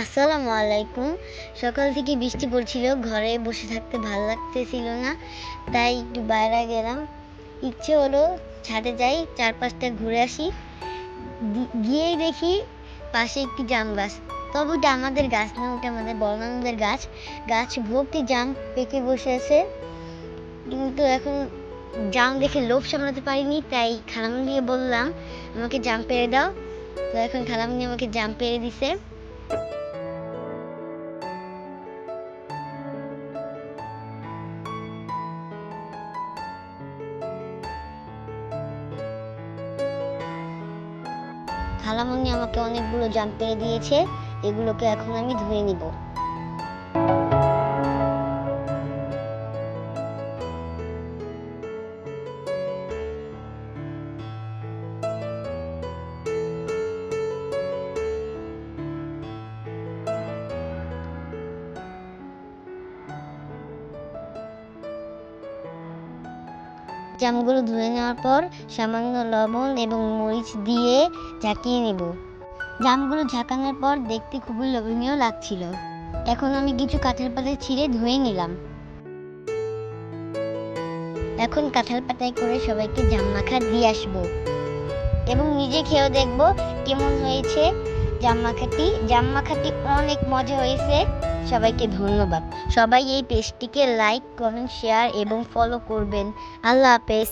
আসসালামু আলাইকুম। সকাল থেকে বৃষ্টি পড়ছিল, ঘরে বসে থাকতে ভাল লাগতেছিল না, তাই একটু বাইরে গেলাম। ইচ্ছে হলো ছাদে যাই, চারপাশটা ঘুরে আসি। গিয়েই দেখি পাশে একটি জাম গাছ। তবে ওটা আমাদের গাছ না, ওটা আমাদের বড় নানুদের গাছ। গাছ ভর্তি জাম পেকে বসে আছে, কিন্তু এখন জাম দেখে লোভ সামলাতে পারিনি, তাই খালামণিকে বললাম আমাকে জাম পেড়ে দাও। তো এখন খালামণি আমাকে জাম পেড়ে দিছে। খালামণি আমাকে অনেকগুলো জাম পেড়ে দিয়েছে, এগুলোকে এখন আমি ধুয়ে নিব। জামগুলো ধুয়ে নেওয়ার পর সামান্য লবণ এবং মরিচ দিয়ে ঝাঁকিয়ে নেব। জামগুলো ঝাঁকানোর পর দেখতে খুবই লোভনীয় লাগছিল। এখন আমি কিছু কাঁঠাল পাতা ছিঁড়ে ধুয়ে নিলাম। এখন কাঁঠাল পাতায় করে সবাইকে জাম মাখা দিয়ে আসবো এবং নিজে খেয়েও দেখবো কেমন হয়েছে জাম মাখাটি অনেক মজা হয়েছে। সবাইকে ধন্যবাদ। সবাই এই পেজটিকে লাইক, কমেন্ট, শেয়ার এবং ফলো করবেন। আল্লাহ হাফেজ।